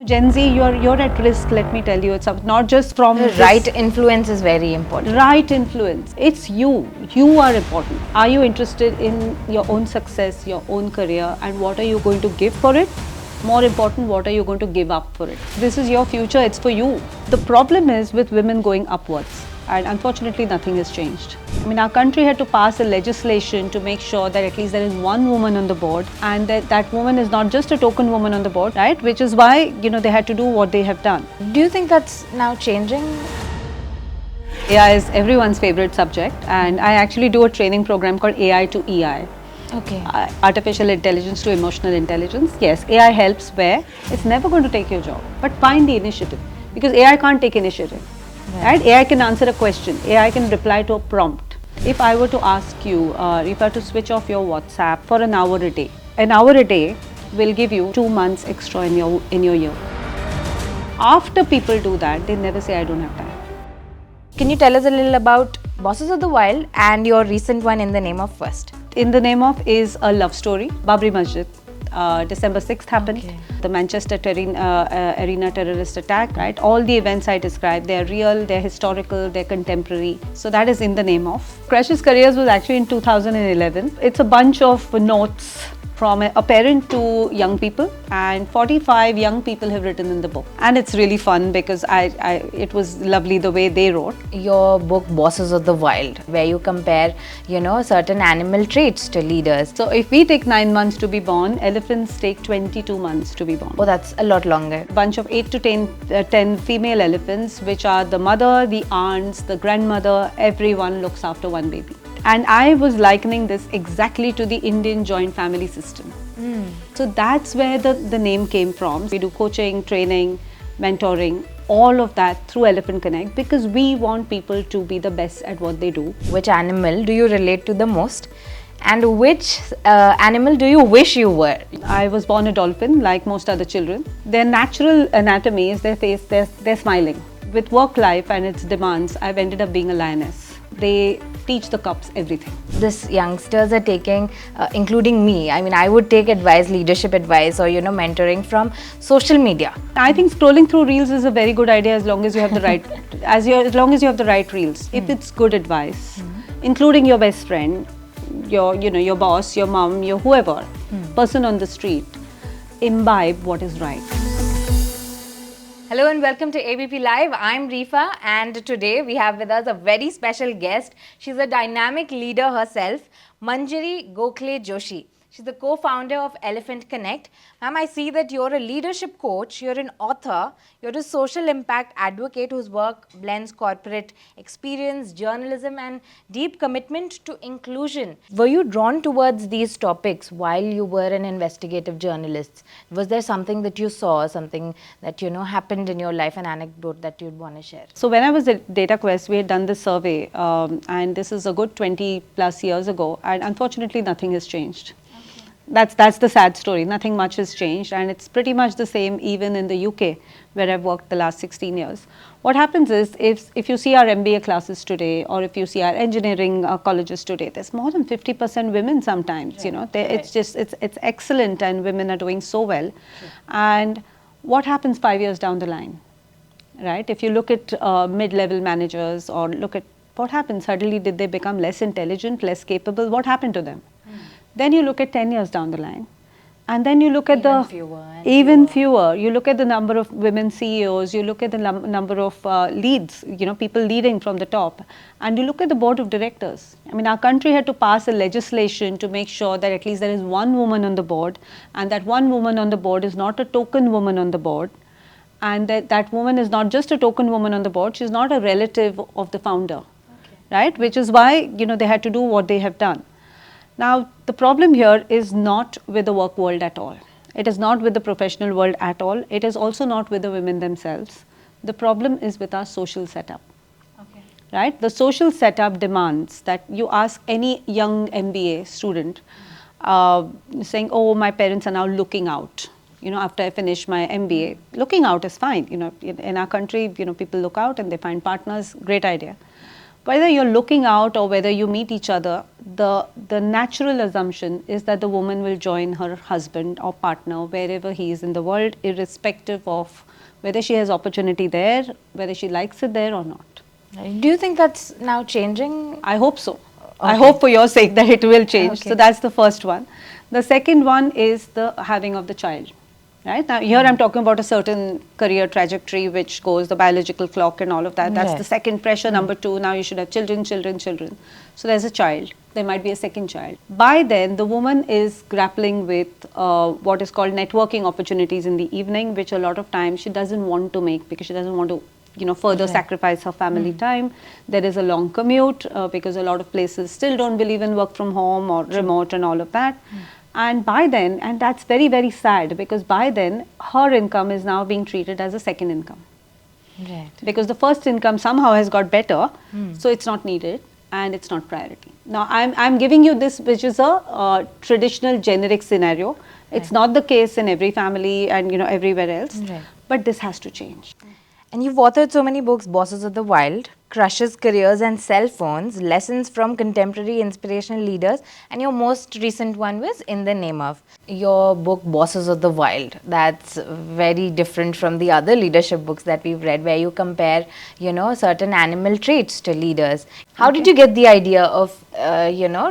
Gen Z, you're at risk, let me tell you. It's not just from The right influence is very important. Right influence. It's you. You are important. Are you interested in your own success, your own career, and what are you going to give for it? More important, what are you going to give up for it? This is your future, it's for you. The problem is with women going upwards, and unfortunately nothing has changed. I mean, our country had to pass a legislation to make sure that at least there is one woman on the board, and that woman is not just a token woman on the board, right? Which is why, they had to do what they have done. Do you think that's now changing? AI is everyone's favorite subject, and I actually do a training program called AI to EI. Okay. Artificial intelligence to emotional intelligence. Yes, AI helps where it's never going to take your job, but find the initiative, because AI can't take initiative. Right? AI can answer a question, AI can reply to a prompt. If I were to ask you, Rifa, to switch off your WhatsApp for an hour a day will give you 2 months extra in your year. After people do that, they never say, I don't have time. Can you tell us a little about Bosses of the Wild and your recent one, In the Name of First? In the Name of is a love story. Babri Masjid, December 6th happened. Okay. The Manchester arena terrorist attack, right? All the events I described, they're real, they're historical, they're contemporary. So that is In the Name of. Crash's Careers was actually in 2011. It's a bunch of notes from a parent to young people, and 45 young people have written in the book. And it's really fun because it was lovely the way they wrote. Your book, Bosses of the Wild, where you compare, certain animal traits to leaders. So if we take 9 months to be born, elephants take 22 months to be born. Oh, that's a lot longer. A bunch of 8 to 10 female elephants, which are the mother, the aunts, the grandmother, everyone looks after one baby. And I was likening this exactly to the Indian joint family system. So that's where the name came from. We do coaching, training, mentoring, all of that through Elephant Connect, because we want people to be the best at what they do. Which animal do you relate to the most? And which animal do you wish you were? I was born a dolphin, like most other children. Their natural anatomy is their face, they're smiling. With work life and its demands, I've ended up being a lioness. They teach the cubs everything. These youngsters are taking, including me, I would take advice, leadership advice, or mentoring from social media. I think scrolling through reels is a very good idea as long as you have the right, as long as you have the right reels. If it's good advice, including your best friend, your boss, your mom, your whoever, person on the street, imbibe what is right. Hello and welcome to ABP Live. I'm Rifa, and today we have with us a very special guest. She's a dynamic leader herself, Manjiri Gokhale Joshi. She's the co-founder of Elephant Connect. Ma'am, I see that you're a leadership coach, you're an author, you're a social impact advocate whose work blends corporate experience, journalism, and deep commitment to inclusion. Were you drawn towards these topics while you were an investigative journalist? Was there something that you saw, something that happened in your life, an anecdote that you'd want to share? So when I was at DataQuest, we had done this survey, and this is a good 20 plus years ago, and unfortunately nothing has changed. That's the sad story. Nothing much has changed, and it's pretty much the same even in the UK, where I've worked the last 16 years. What happens is, if you see our MBA classes today, or if you see our engineering colleges today, there's more than 50% women sometimes. Right. It's excellent, and women are doing so well. Sure. And what happens 5 years down the line, right? If you look at mid-level managers, or look at what happens, suddenly did they become less intelligent, less capable? What happened to them? Then you look at 10 years down the line, and then you look at even fewer. You look at the number of women CEOs, you look at the number of leads, people leading from the top, and you look at the board of directors. I mean, our country had to pass a legislation to make sure that at least there is one woman on the board, and that one woman on the board is not a token woman on the board, and that woman is not just a token woman on the board, she's not a relative of the founder, right? Which is why, they had to do what they have done. Now, the problem here is not with the work world at all. It is not with the professional world at all. It is also not with the women themselves. The problem is with our social setup. Okay. Right? The social setup demands that you ask any young MBA student saying, oh, my parents are now looking out. After I finish my MBA, looking out is fine. In our country, people look out and they find partners, great idea. whether you're looking out or whether you meet each other, the natural assumption is that the woman will join her husband or partner wherever he is in the world, irrespective of whether she has opportunity there, whether she likes it there or not. Do you think that's now changing? I hope so. I Okay. hope for your sake that it will change. Okay. So that's the first one. The second one is the having of the child. Right now, here I'm talking about a certain career trajectory which goes the biological clock and all of that. That's Right. the second pressure. Number two, now you should have children, children, children. So there's a child. There might be a second child. By then, the woman is grappling with what is called networking opportunities in the evening, which a lot of times she doesn't want to make because she doesn't want to, further Right. sacrifice her family time. There is a long commute because a lot of places still don't believe in work from home or remote and all of that. And by then, and that's very, very sad, because by then her income is now being treated as a second income. Right. Because the first income somehow has got better, so it's not needed and it's not priority. Now, I'm giving you this, which is a traditional generic scenario. It's Right. not the case in every family and everywhere else, Right. but this has to change. And you've authored so many books: Bosses of the Wild, Crushes, Careers and Cell Phones, Lessons from Contemporary Inspirational Leaders, and your most recent one was In the Name of. Your book, Bosses of the Wild, that's very different from the other leadership books that we've read, where you compare, certain animal traits to leaders. How did you get the idea of,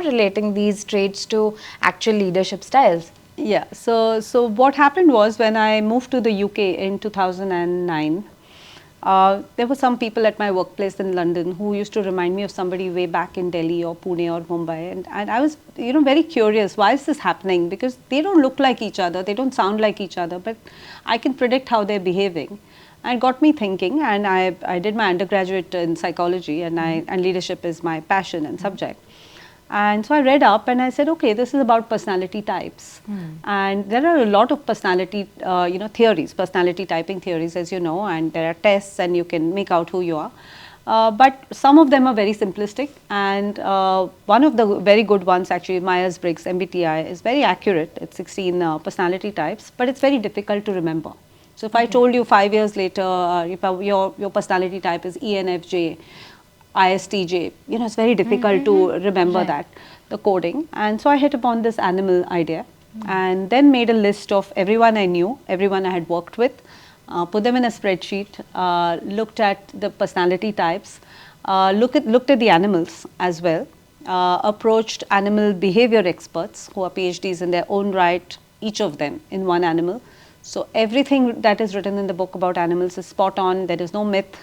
relating these traits to actual leadership styles? Yeah, so what happened was, when I moved to the UK in 2009, there were some people at my workplace in London who used to remind me of somebody way back in Delhi or Pune or Mumbai, and I was very curious, why is this happening? Because they don't look like each other, they don't sound like each other, but I can predict how they're behaving. And it got me thinking, and I did my undergraduate in psychology, and leadership is my passion and subject. And so I read up and I said, okay, this is about personality types. And there are a lot of personality, theories, personality typing theories, as you know, and there are tests and you can make out who you are. But some of them are very simplistic, and one of the very good ones, actually, Myers-Briggs, MBTI, is very accurate. It's 16 personality types, but it's very difficult to remember. So if I told you 5 years later, your personality type is ENFJ, ISTJ, it's very difficult to remember that, the coding. And so I hit upon this animal idea, and then made a list of everyone I knew, everyone I had worked with, put them in a spreadsheet, looked at the personality types, looked at the animals as well, approached animal behavior experts who are PhDs in their own right, each of them in one animal. So everything that is written in the book about animals is spot on. There is no myth.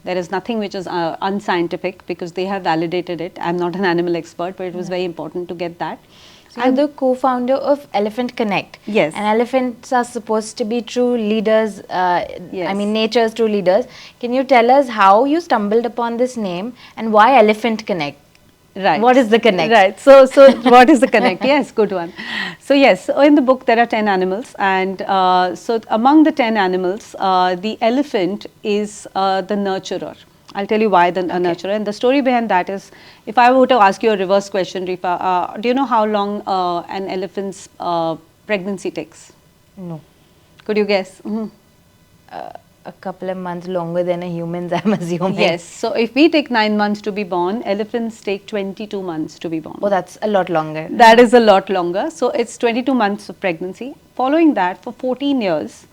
There is nothing which is unscientific, because they have validated it. I'm not an animal expert, but it was very important to get that. So you're the co-founder of Elephant Connect. Yes. And elephants are supposed to be true leaders, Yes. nature's true leaders. Can you tell us how you stumbled upon this name and why Elephant Connect? Right. What is the connect? Right. So what is the connect? Yes, good one. So yes, so in the book there are 10 animals, and so among the 10 animals, the elephant is the nurturer. I'll tell you why the nurturer. And the story behind that is, if I were to ask you a reverse question, Rifa, do you know how long an elephant's pregnancy takes? No. Could you guess? A couple of months longer than a human's, I'm assuming. Yes. So if we take 9 months to be born, elephants take 22 months to be born. Oh, that's a lot longer. That is a lot longer. So it's 22 months of pregnancy. Following that, for 14 years,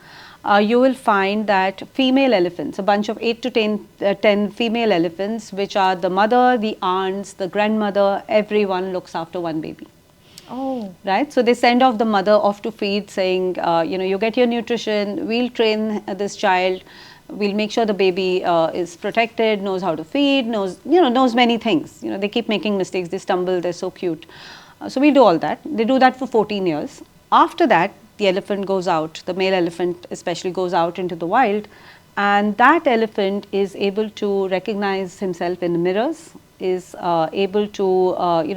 you will find that female elephants, a bunch of 8 to 10 female elephants, which are the mother, the aunts, the grandmother, everyone looks after one baby. Oh. Right? So they send off the mother off to feed, saying, you get your nutrition, we'll train this child, we'll make sure the baby is protected, knows how to feed, knows many things. They keep making mistakes, they stumble, they're so cute. So we do all that. They do that for 14 years. After that, the elephant goes out, the male elephant especially goes out into the wild, and that elephant is able to recognize himself in mirrors, is able to,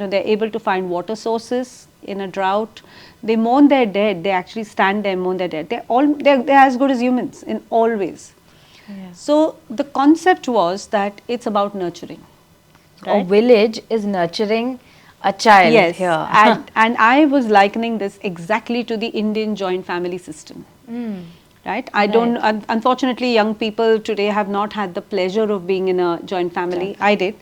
they're able to find water sources in a drought. They mourn their dead, they actually stand there, mourn their dead. They're as good as humans in all ways. Yeah. So the concept was that it's about nurturing. A Right? village is nurturing a child Yes, here. and I was likening this exactly to the Indian joint family system. Right? I don't, unfortunately, young people today have not had the pleasure of being in a joint family. I did.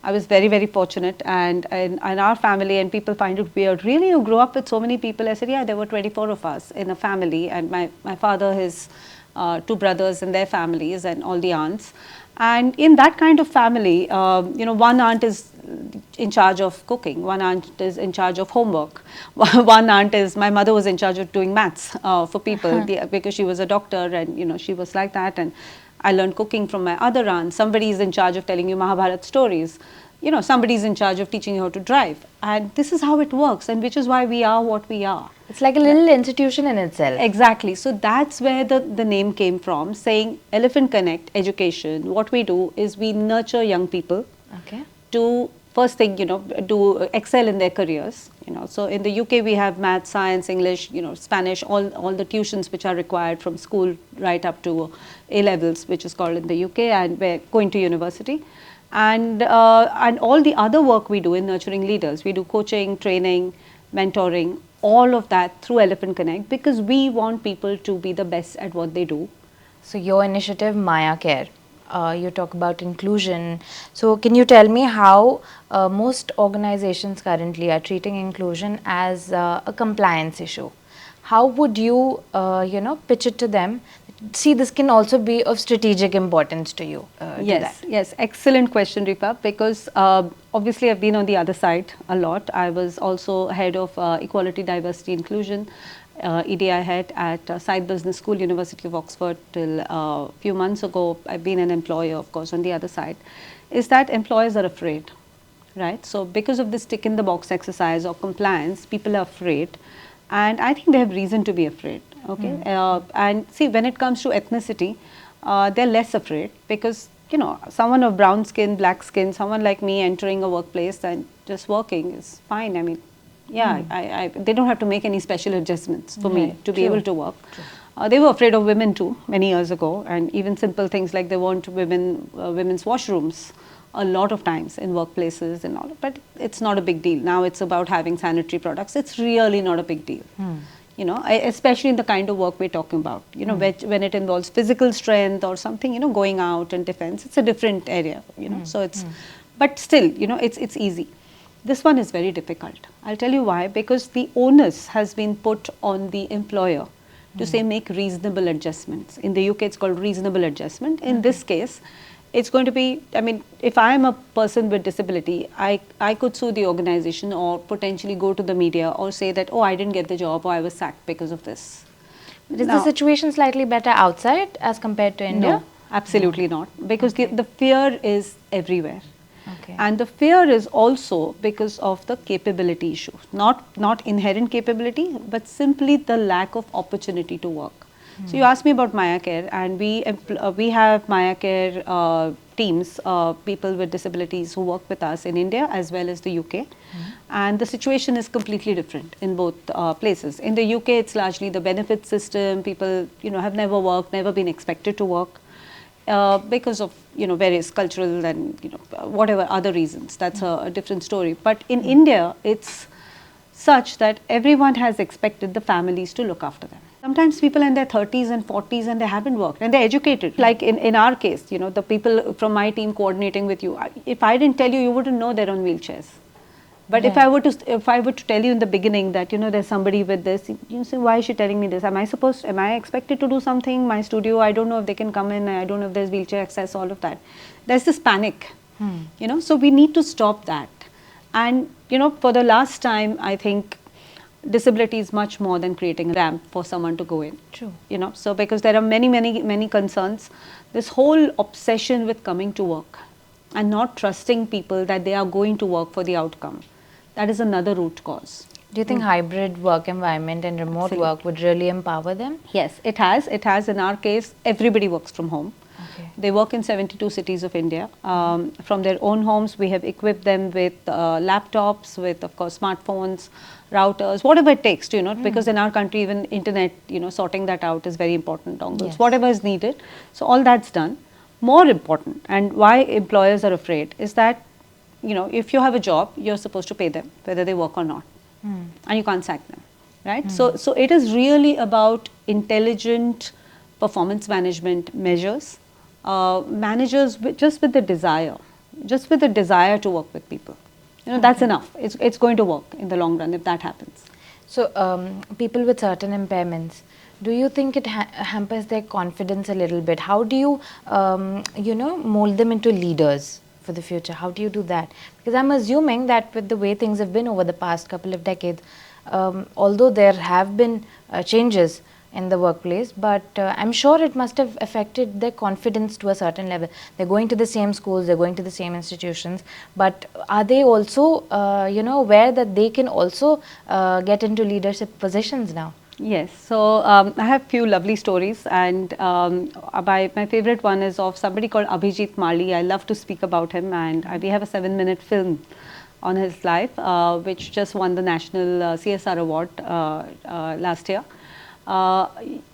I was very, very fortunate, and in our family, and people find it weird. Really, you grew up with so many people? I said, yeah, there were 24 of us in a family, and my father, his two brothers and their families, and all the aunts. And in that kind of family, one aunt is in charge of cooking, one aunt is in charge of homework, one aunt is, my mother was in charge of doing maths for people because she was a doctor, and she was like that. And I learned cooking from my other aunt. Somebody is in charge of telling you Mahabharat stories. Somebody is in charge of teaching you how to drive. And this is how it works, and which is why we are what we are. It's like a little institution in itself. Exactly. So that's where the name came from, saying Elephant Connect Education. What we do is we nurture young people to first thing, do excel in their careers. So in the UK we have math, science, English, Spanish, all the tuitions which are required from school right up to A levels, which is called in the UK, and we're going to university. And all the other work we do in nurturing leaders, we do coaching, training, mentoring, all of that through Elephant Connect, because we want people to be the best at what they do. So your initiative, Maya Care, you talk about inclusion. So can you tell me how most organizations currently are treating inclusion as a compliance issue? How would you, pitch it to them? See, this can also be of strategic importance to you. Yes, excellent question, Rifa, because obviously I've been on the other side a lot. I was also head of Equality, Diversity, Inclusion, EDI head at Side Business School, University of Oxford till a few months ago. I've been an employer, of course, on the other side. Is that employers are afraid, right? So because of this tick in the box exercise or compliance, people are afraid, and I think they have reason to be afraid. Okay, and see, when it comes to ethnicity, they're less afraid, because someone of brown skin, black skin, someone like me entering a workplace and just working is fine. I mean, yeah, they don't have to make any special adjustments for me to be able to work. They were afraid of women too many years ago, and even simple things like they want women's washrooms a lot of times in workplaces and all. But it's not a big deal. Now it's about having sanitary products. It's really not a big deal. Especially in the kind of work we're talking about, when it involves physical strength or something, going out and defense, it's a different area, so it's, but still, it's easy. This one is very difficult. I'll tell you why, because the onus has been put on the employer to say make reasonable adjustments. In the UK, it's called reasonable adjustment. In this case, it's going to be, I mean, if I am a person with disability, I could sue the organization or potentially go to the media or say that, oh, I didn't get the job or I was sacked because of this. But is the situation slightly better outside as compared to India? No, absolutely not, because the fear is everywhere. And the fear is also because of the capability issue, not inherent capability, but simply the lack of opportunity to work. So you asked me about Maya Care, and we have Maya Care teams, people with disabilities who work with us in India as well as the UK. And the situation is completely different in both places. In the UK, it's largely the benefit system. People, have never worked, never been expected to work because of, various cultural and, whatever other reasons. That's a different story. But in India, it's such that everyone has expected the families to look after them. Sometimes people in their 30s and 40s and they haven't worked and they're educated. Like in our case, the people from my team coordinating with you, if I didn't tell you, you wouldn't know they're on wheelchairs. But if I were to tell you in the beginning that, there's somebody with this, you say, why is she telling me this? Am I expected to do something? My studio, I don't know if they can come in, I don't know if there's wheelchair access, all of that. There's this panic, so we need to stop that. And, for the last time, I think disability is much more than creating a ramp for someone to go in. True. So because there are many concerns, this whole obsession with coming to work and not trusting people that they are going to work for the outcome, that is another root cause. Do you think hybrid work environment and remote work would really empower them? Yes, it has. It has. In our case, everybody works from home. Okay. They work in 72 cities of India. From their own homes, we have equipped them with laptops, with, of course, smartphones, routers, whatever it takes to, because in our country, even internet, sorting that out is very important, dongles, whatever is needed. So all that's done. More important, and why employers are afraid, is that, if you have a job, you're supposed to pay them, whether they work or not. And you can't sack them, right? So it is really about intelligent performance management measures. Managers just with the desire, just with the desire to work with people. That's enough. It's going to work in the long run if that happens. So, people with certain impairments, do you think it hampers their confidence a little bit? How do you, mold them into leaders for the future? How do you do that? Because I'm assuming that with the way things have been over the past couple of decades, although there have been changes in the workplace, but I'm sure it must have affected their confidence to a certain level. They're going to the same schools, they're going to the same institutions, but are they also, aware that they can also get into leadership positions now? Yes, so I have few lovely stories, and my favorite one is of somebody called Abhijit Mali. I love to speak about him, and we have a 7-minute film on his life, which just won the National CSR Award last year.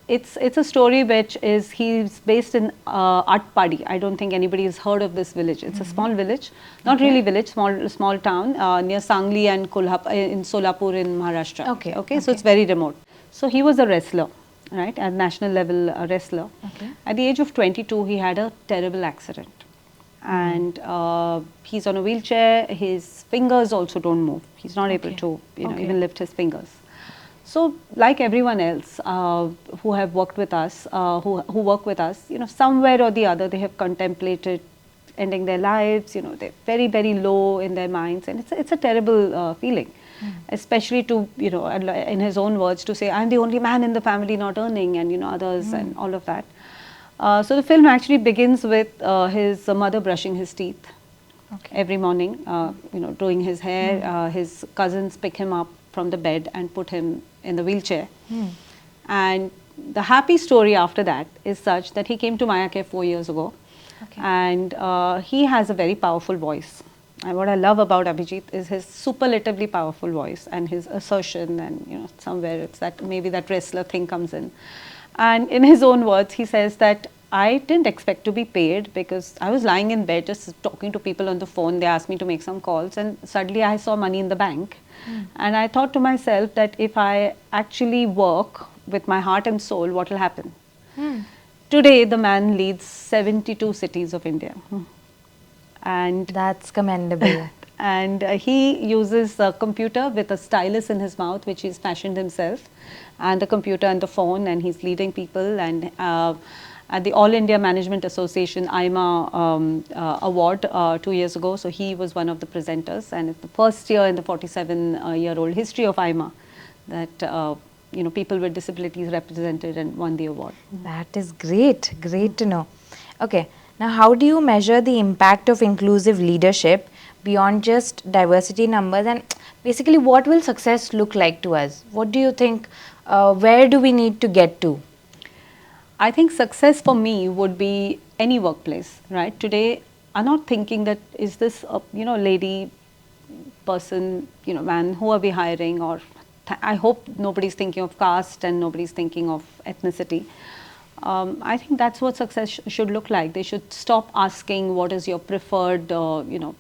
It's a story which he's based in Atpadi. I don't think anybody has heard of this village. It's a small village, not really village, small town near Sangli and in Solapur in Maharashtra. Okay, so it's very remote. So he was a wrestler, right, at national level wrestler. At the age of 22, he had a terrible accident, and he's on a wheelchair. His fingers also don't move. He's not able to even lift his fingers. So, like everyone else who have worked with us, who work with us, somewhere or the other they have contemplated ending their lives. They're very, very low in their minds, and it's a terrible feeling, especially to in his own words, to say, I'm the only man in the family not earning, and others and all of that. So the film actually begins with his mother brushing his teeth every morning, doing his hair. His cousins pick him up from the bed and put him in the wheelchair. And the happy story after that is such that he came to Maya Care 4 years ago, and he has a very powerful voice. And what I love about Abhijit is his superlatively powerful voice and his assertion, and somewhere it's that maybe that wrestler thing comes in. And in his own words, he says that I didn't expect to be paid, because I was lying in bed just talking to people on the phone. They asked me to make some calls, and suddenly I saw money in the bank. And I thought to myself that if I actually work with my heart and soul, what will happen? Today, the man leads 72 cities of India. And that's commendable. And he uses a computer with a stylus in his mouth, which he's fashioned himself, and the computer and the phone, and he's leading people. And at the All India Management Association IMA award 2 years ago, so he was one of the presenters, and it's the first year in the 47-year-old history of IMA that people with disabilities represented and won the award. That is great to know. Okay, now how do you measure the impact of inclusive leadership beyond just diversity numbers, and basically what will success look like to us? What do you think, where do we need to get to? I think success for me would be any workplace, right? Today, I'm not thinking that is this a lady, person, man, who are we hiring, or I hope nobody's thinking of caste and nobody's thinking of ethnicity. I think that's what success should look like. They should stop asking what is your preferred,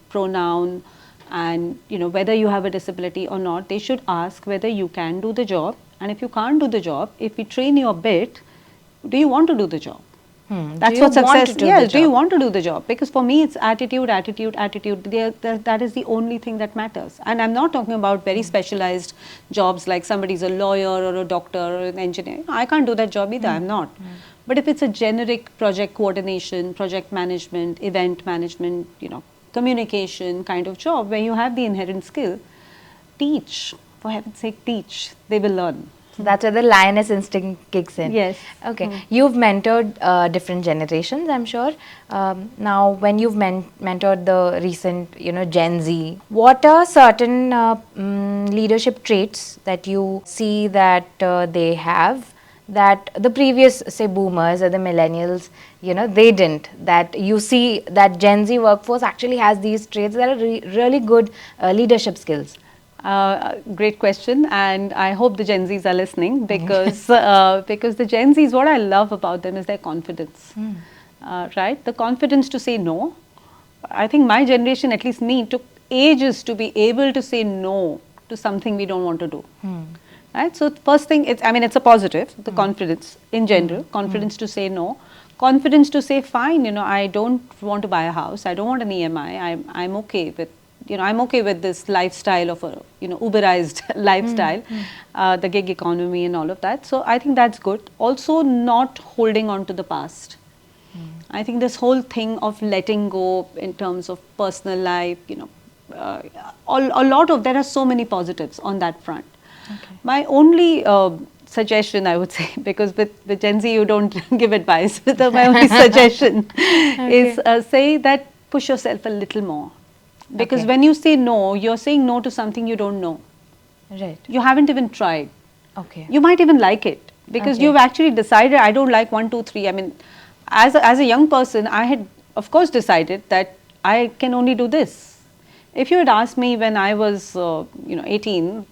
pronoun, and whether you have a disability or not. They should ask whether you can do the job, and if you can't do the job, if we train you a bit, do you want to do the job? That's what success. Yes, do you want to do the job? Because for me, it's attitude. That is the only thing that matters. And I'm not talking about very specialized jobs like somebody's a lawyer or a doctor or an engineer. I can't do that job either. I'm not. But if it's a generic project coordination, project management, event management, communication kind of job where you have the inherent skill, teach. For heaven's sake, teach. They will learn. So that's where the lioness instinct kicks in. Yes. Okay. You've mentored different generations, I'm sure. Now, when you've mentored the recent, Gen Z, what are certain leadership traits that you see that they have that the previous, say, boomers or the millennials, they didn't? That you see that Gen Z workforce actually has these traits that are really good leadership skills. Great question, and I hope the Gen Zs are listening, because because the Gen Zs, what I love about them is their confidence, right? The confidence to say no. I think my generation, at least me, took ages to be able to say no to something we don't want to do. Right? So the first thing, it's a positive, the confidence in general, confidence to say no, confidence to say, fine, I don't want to buy a house, I don't want an EMI, I'm okay with, I'm okay with this lifestyle of a, Uberized lifestyle, the gig economy and all of that. So I think that's good. Also, not holding on to the past. I think this whole thing of letting go in terms of personal life, a lot of, there are so many positives on that front. Okay. My only suggestion, I would say, because with Gen Z you don't give advice, so my only suggestion is say that push yourself a little more. Because when you say no, you're saying no to something you don't know. Right. You haven't even tried. Okay. You might even like it because you've actually decided, I don't like 1, 2, 3. I mean, as a young person, I had, of course, decided that I can only do this. If you had asked me when I was, 18,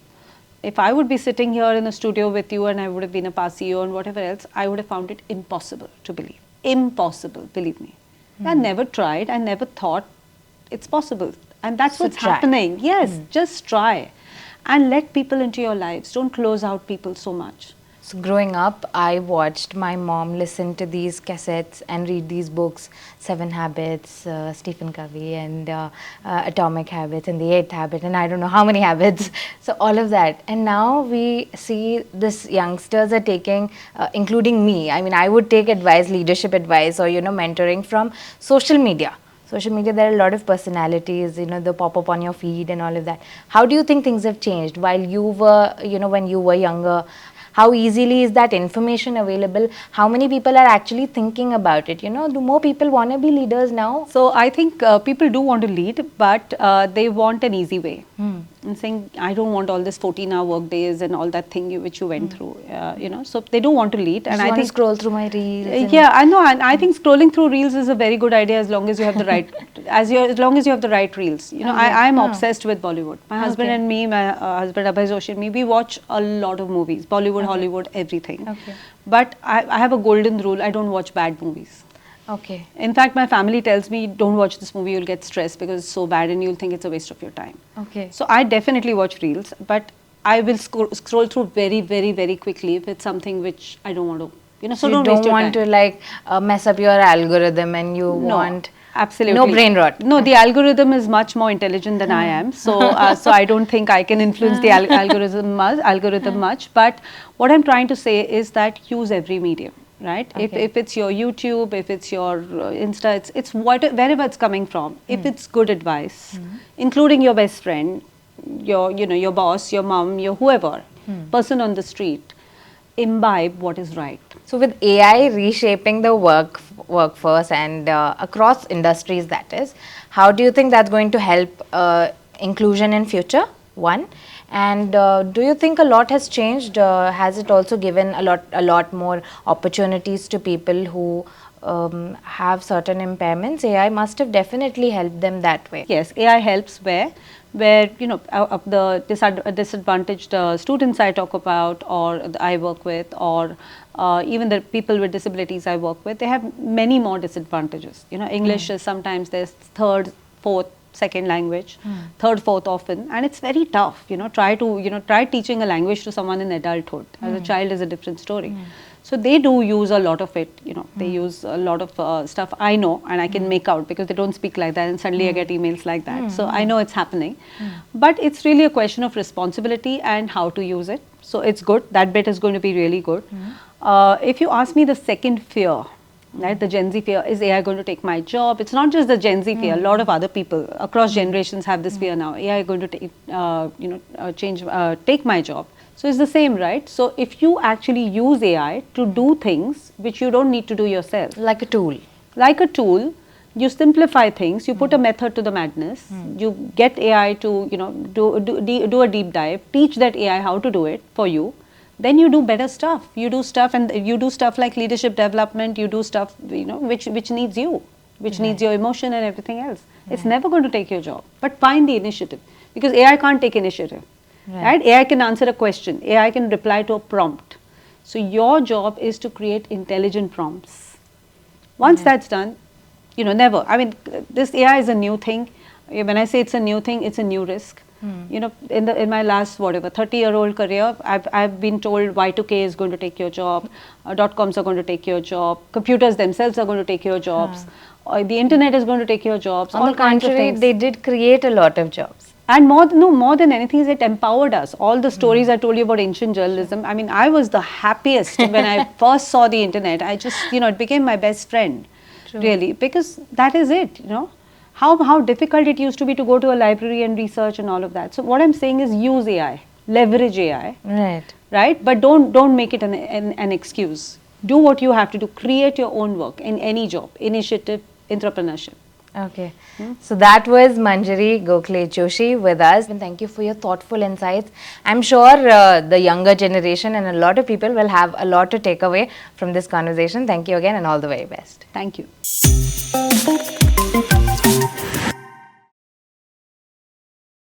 if I would be sitting here in a studio with you and I would have been a past CEO and whatever else, I would have found it impossible to believe. Impossible, believe me. I never tried, I never thought it's possible. And that's So what's try. happening. Yes, just try. And let people into your lives. Don't close out people so much. So growing up, I watched my mom listen to these cassettes and read these books, Seven Habits, Stephen Covey, and Atomic Habits, and the Eighth Habit, and I don't know how many habits. So all of that. And now we see this youngsters are taking, including me. I mean, I would take advice, leadership advice, or mentoring from social media. Social media, there are a lot of personalities, they pop up on your feed and all of that. How do you think things have changed while you were, when you were younger? How easily is that information available? How many people are actually thinking about it? Do more people want to be leaders now? So I think people do want to lead, but they want an easy way. And saying, I don't want all this 14-hour work days and all that thing which you went through, so they don't want to lead. And I think scroll through my reels. Yeah, I know, and I think scrolling through reels is a very good idea as long as you have the right, as long as you have the right reels. I'm obsessed with Bollywood. My husband and me, my husband Abhay Joshi and me, we watch a lot of movies, Bollywood, Hollywood, everything. Okay. But I have a golden rule: I don't watch bad movies. Okay. In fact, my family tells me, don't watch this movie, you'll get stressed because it's so bad and you'll think it's a waste of your time. Okay. So I definitely watch reels, but I will scroll through very, very, very quickly if it's something which I don't want to, So don't you waste don't your want time. to like mess up your algorithm, and you want absolutely no brain rot. No, the algorithm is much more intelligent than I am, so so I don't think I can influence the algorithm much. But what I'm trying to say is that use every medium. Right? Okay. If it's your YouTube, if it's your Insta, it's wherever it's coming from. If it's good advice, including your best friend, your boss, your mom, your whoever, person on the street, imbibe what is right. So with AI reshaping the workforce and across industries, that is, how do you think that's going to help inclusion in future? One. And do you think a lot has changed? Has it also given a lot more opportunities to people who have certain impairments? AI must have definitely helped them that way. Yes, AI helps where the disadvantaged students I talk about, or I work with, or even the people with disabilities I work with, they have many more disadvantages. English is sometimes their third, fourth, second language, third, fourth often, and it's very tough. Try teaching a language to someone in adulthood. As a child is a different story. So they do use a lot of it. They use a lot of stuff I know and I can make out because they don't speak like that, and suddenly I get emails like that. So I know it's happening, but it's really a question of responsibility and how to use it. So it's good. That bit is going to be really good. If you ask me the second fear, right, the Gen Z fear, is AI going to take my job? It's not just the Gen Z fear. A lot of other people across generations have this fear now. AI going to take my job. So it's the same, right? So if you actually use AI to do things which you don't need to do yourself, Like a tool. like a tool, you simplify things. You put a method to the madness. You get AI to do a deep dive. Teach that AI how to do it for you. Then you do better stuff. You do stuff like leadership development. You do stuff which needs you, which needs your emotion and everything else. It's never going to take your job. But find the initiative, because AI can't take initiative. Right? AI can answer a question. AI can reply to a prompt. So your job is to create intelligent prompts. Once that's done, never. I mean, this AI is a new thing. When I say it's a new thing, it's a new risk. You know, in my last whatever 30-year-old career, I've been told Y2K is going to take your job, dot-coms are going to take your job, computers themselves are going to take your jobs, or the internet is going to take your jobs. On all the kinds of contrary, things. they did create a lot of jobs. And more than anything, is it empowered us. All the stories I told you about ancient journalism, I mean, I was the happiest when I first saw the internet. I just, you know, it became my best friend, really, because that is it, you know. How difficult it used to be to go to a library and research and all of that. So what I'm saying is use AI, leverage AI, Right. right? But don't make it an excuse. Do what you have to do. Create your own work in any job, initiative, entrepreneurship. Okay. So that was Manjiri Gokhale Joshi with us. And thank you for your thoughtful insights. I'm sure the younger generation and a lot of people will have a lot to take away from this conversation. Thank you again and all the very best. Thank you.